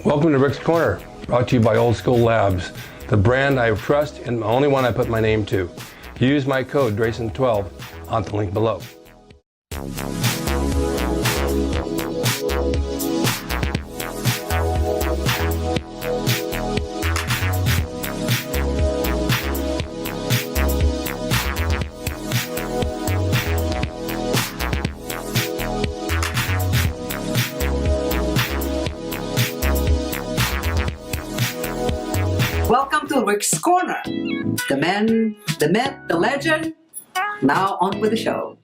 Welcome to Rick's Corner, brought to you by Old School Labs, the brand I trust and the only one I put my name to. Use my code drasin12 on the link below. Welcome to Rick's Corner. The man, the myth, the legend. Now on with the show.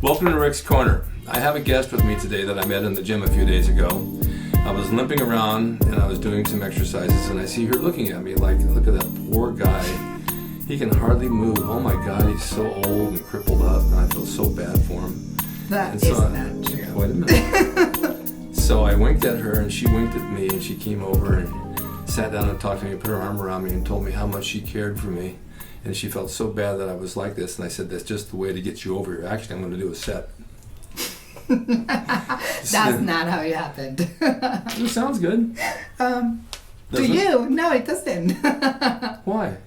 Welcome to Rick's Corner. I have a guest with me today that I met in the gym a few days ago. I was limping around and I was doing some exercises and I see her looking at me like, look at that poor guy. He can hardly move. Oh my God, he's so old and crippled up and I feel so bad for him. That is not true. Wait a minute. So I winked at her and she winked at me and she came over and sat down and talked to me, put her arm around me and told me how much she cared for me. And she felt so bad that I was like this. And I said, that's just the way to get you over here. Actually, I'm going to do a set. That's not how it happened. It sounds good. To you? No, it doesn't. Why? I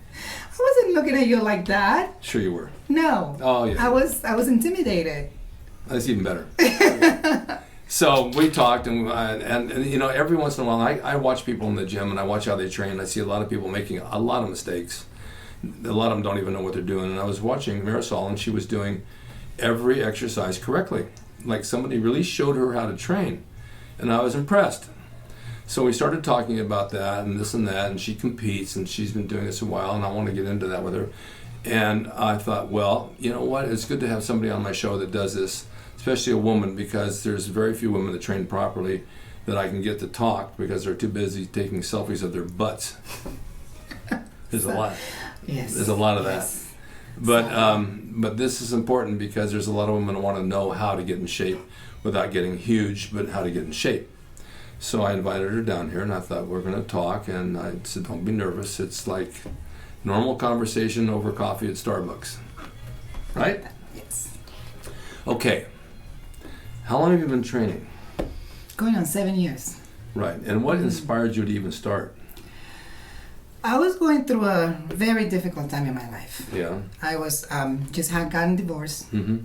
wasn't looking at you like that. Sure you were. No. Oh, yeah. I was intimidated. That's even better. So we talked, and you know, every once in a while, I watch people in the gym, and I watch how they train. I see a lot of people making a lot of mistakes. A lot of them don't even know what they're doing. And I was watching Marisol, and she was doing every exercise correctly. Like somebody really showed her how to train, and I was impressed. So we started talking about that and this and that, and she competes, and she's been doing this a while, and I want to get into that with her. And I thought, well, you know what? It's good to have somebody on my show that does this, especially a woman, because there's very few women that train properly that I can get to talk because they're too busy taking selfies of their butts. There's a lot. Yes. There's a lot of yes. that. But this is important because there's a lot of women who want to know how to get in shape without getting huge, but how to get in shape. So I invited her down here, and I thought we're going to talk, and I said, don't be nervous. It's like normal conversation over coffee at Starbucks. Right? Yes. Okay. How long have you been training? Going on 7 years. Right. And what inspired you to even start? I was going through a very difficult time in my life. Yeah. I was just had gotten divorced, Mm-hmm.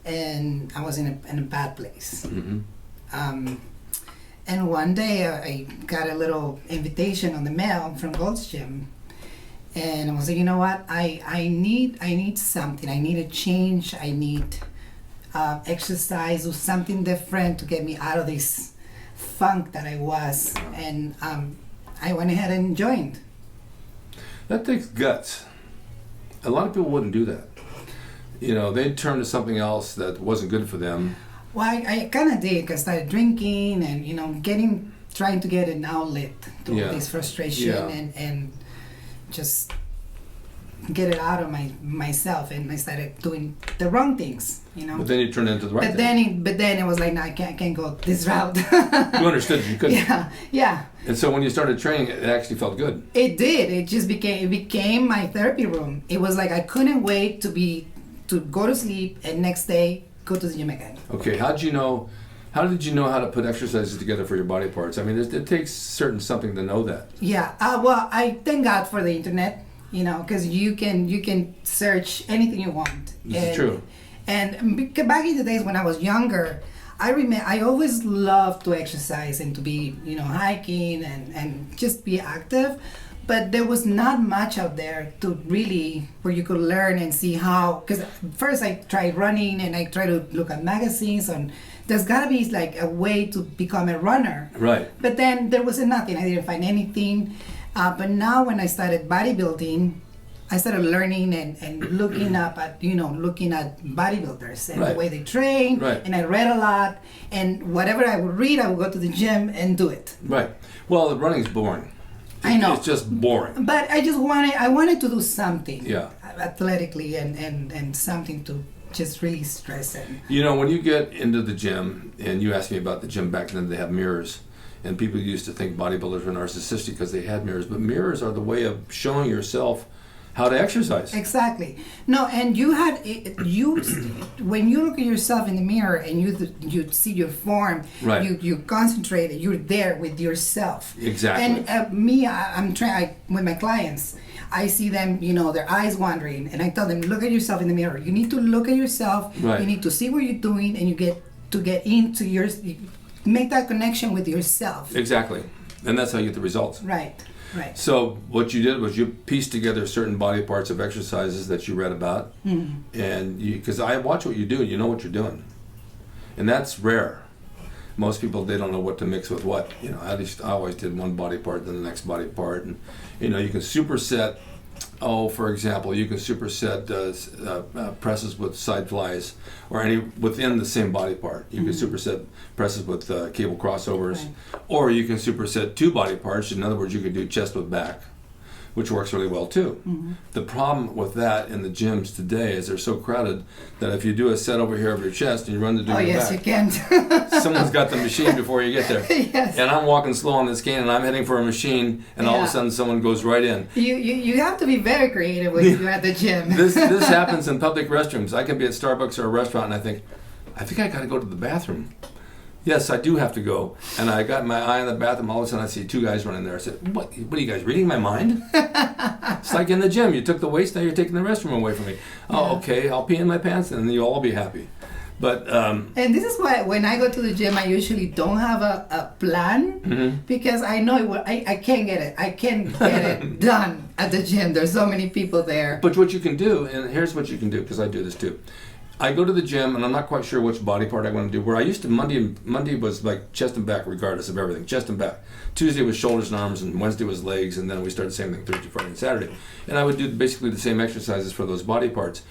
and I was in a bad place. Mm-hmm. And one day I got a little invitation on the mail from Gold's Gym, and I was like, you know what? I need something. I need a change. I need exercise or something different to get me out of this funk that I was. And I went ahead and joined. That takes guts. A lot of people wouldn't do that. You know, they'd turn to something else that wasn't good for them. Well, I kind of did, because I started drinking and, you know, trying to get an outlet to this frustration and just get it out of myself, and I started doing the wrong things, you know. But then you turned into the right thing. But then it was like, no, I can't go this route. You understood you couldn't. Yeah. And so when you started training, it actually felt good. It did. It became my therapy room. It was like I couldn't wait to go to sleep and next day go to the gym again. Okay, how did you know how to put exercises together for your body parts? I mean, it takes something to know that. Yeah. Well, I thank God for the internet. You know, because you can search anything you want. This is true. And back in the days when I was younger, I always loved to exercise and to be, you know, hiking and just be active. But there was not much out there to really where you could learn and see how. Because first I tried running and I tried to look at magazines and there's gotta be like a way to become a runner. Right. But then there wasn't nothing. I didn't find anything. But now when I started bodybuilding, I started learning and looking at bodybuilders and the way they train. Right. And I read a lot. And whatever I would read, I would go to the gym and do it. Right. Well, the running's boring. I know. It's just boring. But I wanted to do something. Yeah. Athletically and something to just really stress it. You know, when you get into the gym, and you asked me about the gym back then, they have mirrors. And people used to think bodybuilders were narcissistic because they had mirrors. But mirrors are the way of showing yourself how to exercise. Exactly. No, and you when you look at yourself in the mirror and you see your form, Right. you concentrate. You're there with yourself. Exactly. And I'm trying with my clients. I see them, their eyes wandering, and I tell them, look at yourself in the mirror. You need to look at yourself. Right. You need to see what you're doing, and you get into make that connection with yourself. Exactly. And that's how you get the results. Right. Right. So what you did was you pieced together certain body parts of exercises that you read about, and because I watch what you do, you know what you're doing, and that's rare. Most people, they don't know what to mix with what. At least I always did one body part, then the next body part, and you can superset. For example, you can superset presses with side flies, or any within the same body part. You can superset presses with cable crossovers, Right. or you can superset two body parts. In other words, you could do chest with back, which works really well too. The problem with that in the gyms today is they're so crowded that if you do a set over here of your chest and you run to do Oh, your yes, back, you can't. someone's got the machine before you get there. Yes. And I'm walking slow on this cane and I'm heading for a machine, and all of Yeah. a sudden someone goes right in. You have to be very creative when you're at the gym. This happens in public restrooms. I can be at Starbucks or a restaurant and I think I got to go to the bathroom. Yes, I do have to go. And I got my eye on the bathroom. All of a sudden I see two guys running there. I said, what are you guys, reading my mind? It's like in the gym. You took the weights, now you're taking the restroom away from me. Oh, okay, I'll pee in my pants and you'll all be happy. But and this is why when I go to the gym, I usually don't have a plan because I know I can't get it. I can't get it done at the gym. There's so many people there. But what you can do, and here's what you can do, because I do this too. I go to the gym and I'm not quite sure which body part I want to do. Where I used to, Monday was like chest and back regardless of everything, chest and back. Tuesday was shoulders and arms, and Wednesday was legs, and then we started the same thing Thursday, Friday, and Saturday. And I would do basically the same exercises for those body parts.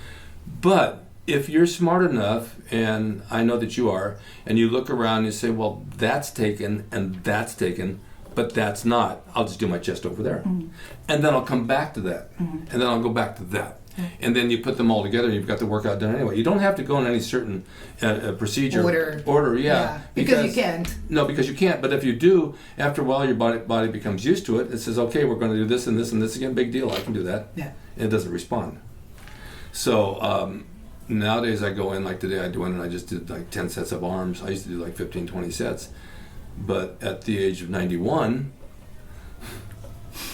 But if you're smart enough, and I know that you are, and you look around and you say, well, that's taken and that's taken, but that's not. I'll just do my chest over there. And then I'll come back to that. And then I'll go back to that. And then you put them all together and you've got the workout done anyway. You don't have to go in any certain procedure. Order, yeah. Because you can't. No, because you can't. But if you do, after a while your body becomes used to it. It says, okay, we're going to do this and this and this again. Big deal. I can do that. Yeah. And it doesn't respond. So nowadays I go in, like today I went and I just did like 10 sets of arms. I used to do like 15, 20 sets. But at the age of 91...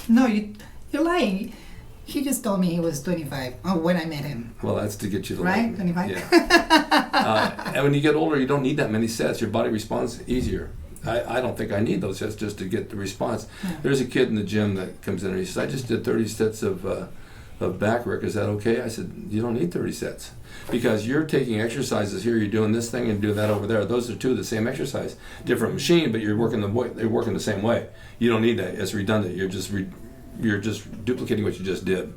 No, you're lying. He just told me he was 25 when I met him. Well, that's to get you to Right? like me. 25? Yeah. And when you get older, you don't need that many sets. Your body responds easier. I don't think I need those sets just to get the response. Yeah. There's a kid in the gym that comes in and he says, I just did 30 sets of back, Rick. Is that okay? I said, you don't need 30 sets. Because you're taking exercises here, you're doing this thing and doing that over there. Those are two of the same exercise. Different machine, but they're working the same way. You don't need that. It's redundant. You're just duplicating what you just did.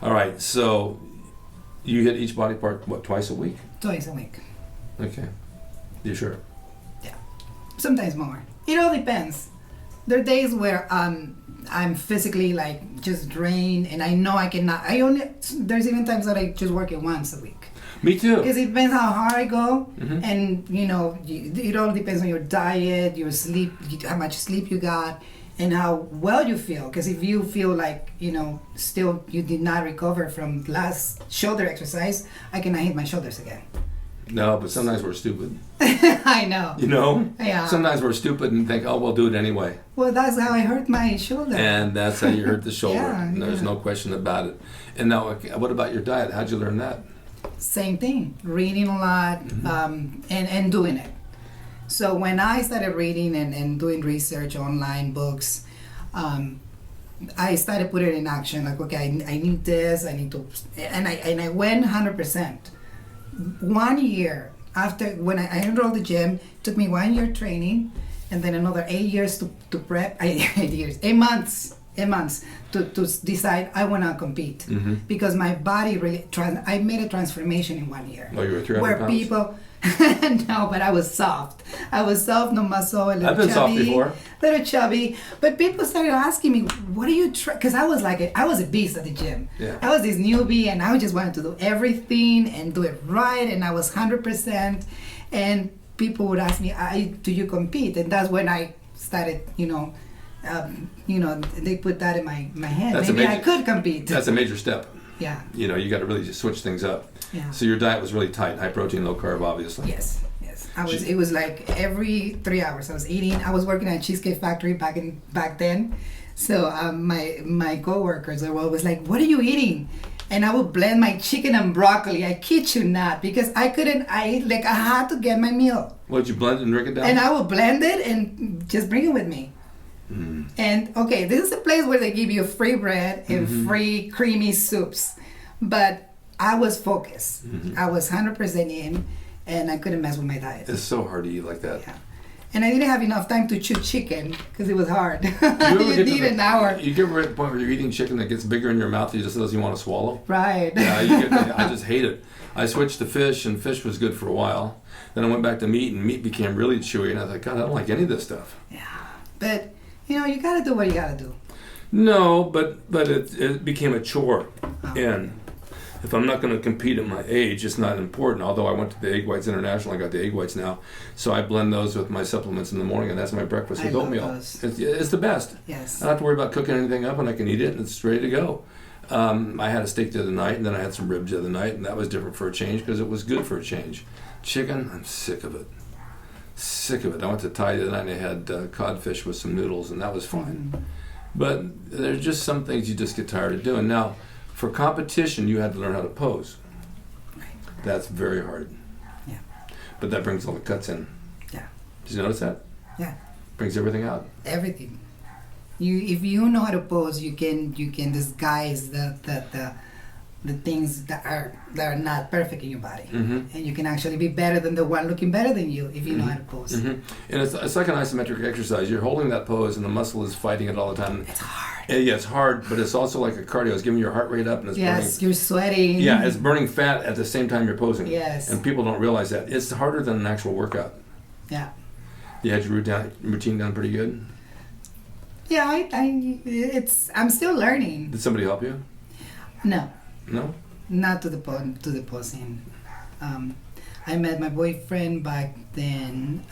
All right, so you hit each body part, what, twice a week? Twice a week. Okay. You sure? Yeah. Sometimes more. It all depends. There are days where I'm physically like just drained and I know I cannot. There's even times that I just work it once a week. Me too. Because it depends how hard I go, and it all depends on your diet, your sleep, how much sleep you got, and how well you feel. Because if you feel like still you did not recover from last shoulder exercise, I cannot hit my shoulders again. No, but sometimes we're stupid. I know. Yeah. Sometimes we're stupid and think, oh, we'll do it anyway. Well, that's how I hurt my shoulder. And that's how you hurt the shoulder. Yeah, And there's no question about it. And now, what about your diet? How'd you learn that? Same thing. Reading a lot and doing it. So when I started reading and doing research, online books, I started putting it in action. Like, okay, I need this. I need to, and I went 100%. 1 year after when I enrolled the gym, it took me 1 year training, and then another 8 years to prep. 8 months to decide I want to compete because my body really I made a transformation in 1 year. Oh, you were 300 where pounds? People no, but I was soft. No muscle, a little I've been chubby, soft before. little chubby. But people started asking me, "What do you try?" Because I was I was a beast at the gym. Yeah. I was this newbie, and I just wanted to do everything and do it right, and I was 100%. And people would ask me, "Do you compete?" And that's when I started, they put that in my head. That's Maybe I amazing. could compete. That's a major step. Yeah. You know, you got to really just switch things up. Yeah. So your diet was really tight, high protein, low carb, obviously. Yes. It was like every 3 hours I was eating. I was working at Cheesecake Factory back then. So my coworkers were always like, "What are you eating?" And I would blend my chicken and broccoli. I kid you not, because I couldn't. I had to get my meal. What, you blend it and drink it down? And I would blend it and just bring it with me. Mm. And okay, this is a place where they give you free bread and free creamy soups, but I was focused. I was 100% in, and I couldn't mess with my diet. It's so hard to eat like that. Yeah. And I didn't have enough time to chew chicken because it was hard. You ever You get to need the- an hour. You get at the point where you're eating chicken that gets bigger in your mouth, you just doesn't want to swallow. Right. Yeah, I just hate it. I switched to fish, and fish was good for a while. Then I went back to meat, and meat became really chewy, and I was like, God, I don't like any of this stuff. Yeah. But, you got to do what you got to do. No, but it became a chore. Oh. And if I'm not going to compete at my age, it's not important. Although I went to the Egg Whites International, I got the egg whites now. So I blend those with my supplements in the morning, and that's my breakfast with I love oatmeal. those. It's the best. Yes. I don't have to worry about cooking anything up, and I can eat it, and it's ready to go. I had a steak the other night, and then I had some ribs the other night, and that was different for a change because it was good for a change. Chicken, I'm sick of it. Sick of it. I went to Thai the other night, and I had codfish with some noodles, and that was fine. But there's just some things you just get tired of doing. Now, for competition, you had to learn how to pose. That's very hard. Yeah. But that brings all the cuts in. Yeah. Did you notice that? Yeah. Brings everything out. Everything. If you know how to pose, you can disguise the things that are not perfect in your body, and you can actually be better than the one looking better than you if you know how to pose. And it's like an isometric exercise. You're holding that pose, and the muscle is fighting it all the time. It's hard. Yeah, it's hard, but it's also like a cardio. It's giving your heart rate up, and it's Yes, you're sweating. burning. Yeah, it's burning fat at the same time you're posing. Yes. And people don't realize that. It's harder than an actual workout. Yeah. You had your routine done pretty good? Yeah, I'm still learning. Did somebody help you? No, No? not to the posing. I met my boyfriend back then.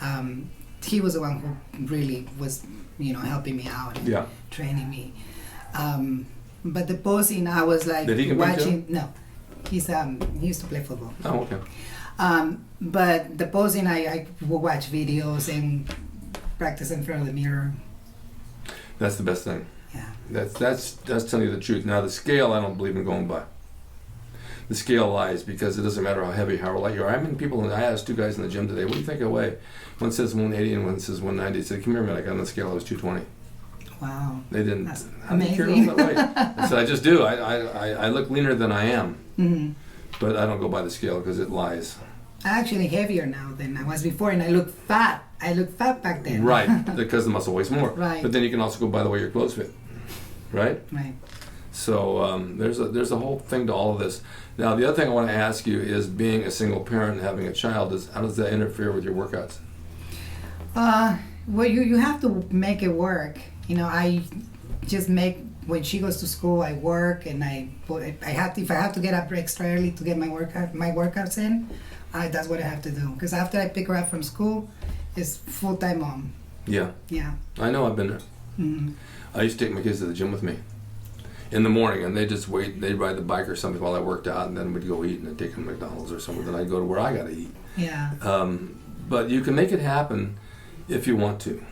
He was the one who really was, helping me out and Yeah. training me. But the posing, I was like Did he compete watching. No, he used to play football. Oh, okay. But the posing, I would watch videos and practice in front of the mirror. That's the best thing. Yeah. That's telling you the truth. Now, the scale, I don't believe in going by. The scale lies because it doesn't matter how heavy, how light you are. I asked two guys in the gym today, what do you think I weigh? One says 180 and one says 190. I said, come here a minute. I got on the scale, I was 220. Wow. They didn't. That's How do you care amazing. about that weight? I said, I just do. I look leaner than I am, Mm-hmm. but I don't go by the scale because it lies. I'm actually heavier now than I was before, and I look fat. I look fat back then. Right, because the muscle weighs more. Right. But then you can also go by the way your clothes fit. Right? Right. So there's a whole thing to all of this. Now, the other thing I want to ask you is being a single parent and having a child, how does that interfere with your workouts? Well, you have to make it work. I just make, when she goes to school, I work, and if I have to get up extra early to get my workouts in, that's what I have to do. Because after I pick her up from school, it's full-time mom. Yeah. Yeah. I know, I've been there. Mm-hmm. I used to take my kids to the gym with me in the morning, and they'd ride the bike or something while I worked out, and then we'd go eat, and I'd take them to McDonald's or something, then I'd go to where I got to eat. Yeah. But you can make it happen if you want to.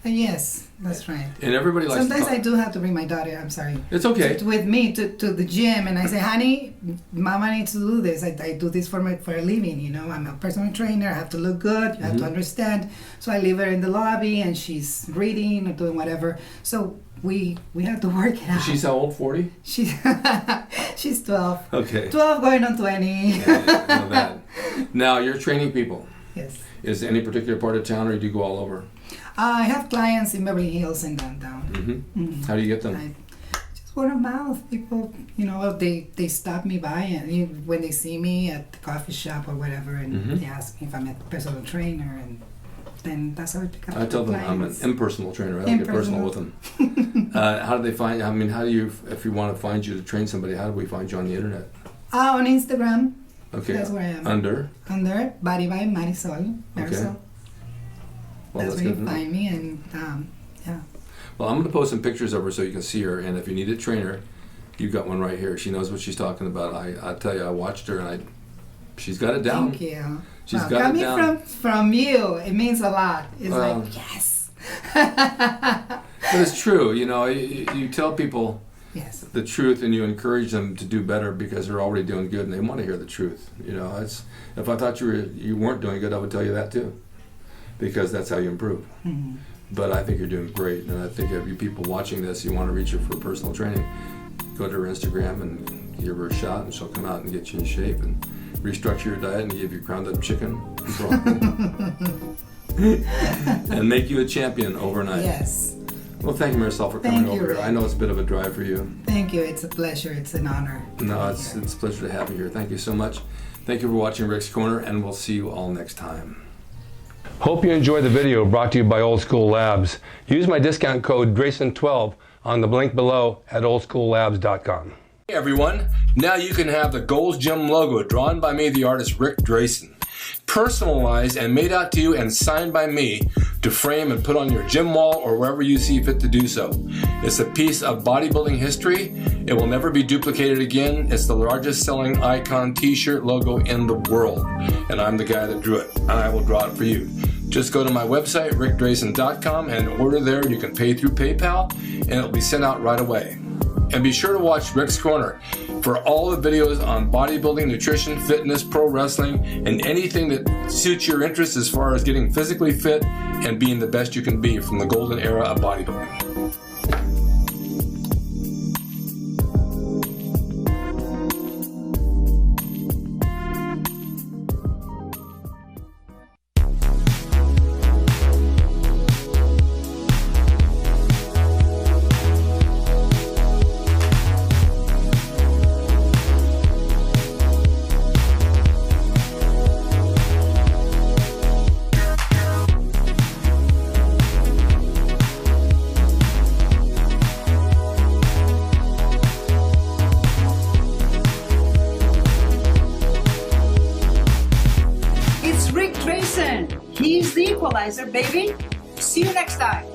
Yes, that's right. And everybody likes Sometimes to I do have to bring my daughter, I'm sorry. It's okay. With me to the gym, and I say, honey, mama needs to do this. I do this for a living, I'm a personal trainer. I have to look good. You have to understand. So I leave her in the lobby, and she's reading or doing whatever. So we have to work it out. She's how old, 40? She's 12. Okay. 12 going on 20. Yeah, I know that. Now, you're training people. Yes. Is any particular part of town, or do you go all over? I have clients in Beverly Hills and downtown. Mm-hmm. How do you get them? Just word of mouth. People, they stop me by, and when they see me at the coffee shop or whatever, and they ask me if I'm a personal trainer, and then that's how I pick up. I tell them I'm an clients. impersonal trainer. I don't get personal with them. How do they find? How do you? If you want to find you to train somebody, how do we find you on the internet? On Instagram. Okay. That's where I am. Under Body by Marisol. Okay. Well, That's that's where you good to know. find me, and yeah. Well, I'm going to post some pictures of her so you can see her. And if you need a trainer, you've got one right here. She knows what she's talking about. I tell you, I watched her and she's got it down. Thank you. She's Well, got it down. coming from you, it means a lot. It's like, yes. But it's true. You know, you tell people Yes. the truth and you encourage them to do better because they're already doing good and they want to hear the truth. You know, if I thought you weren't doing good, I would tell you that too, because that's how you improve. Mm-hmm. But I think you're doing great, and I think if you people watching this, you want to reach her for personal training, go to her Instagram and give her a shot, and she'll come out and get you in shape and restructure your diet and give you ground up chicken and make you a champion overnight. Yes. Well, thank you, Marisol, for coming Thank you, over here. Rick. I know it's a bit of a drive for you. Thank you. It's a pleasure. It's an honor. No, it's a pleasure to have you here. Thank you so much. Thank you for watching Rick's Corner, and we'll see you all next time. Hope you enjoyed the video brought to you by Old School Labs. Use my discount code DRASIN12 on the link below at oldschoollabs.com. Hey everyone, now you can have the Gold's Gym logo drawn by me, the artist Rick Drasin, personalized and made out to you and signed by me to frame and put on your gym wall or wherever you see fit to do so. It's a piece of bodybuilding history. It will never be duplicated again. It's the largest selling icon t-shirt logo in the world, and I'm the guy that drew it, and I will draw it for you. Just go to my website, rickdrasin.com, and order there. You can pay through PayPal, and it'll be sent out right away. And be sure to watch Rick's Corner for all the videos on bodybuilding, nutrition, fitness, pro wrestling, and anything that suits your interest as far as getting physically fit and being the best you can be from the golden era of bodybuilding. It's Rick Drasin. He's the equalizer, baby. See you next time.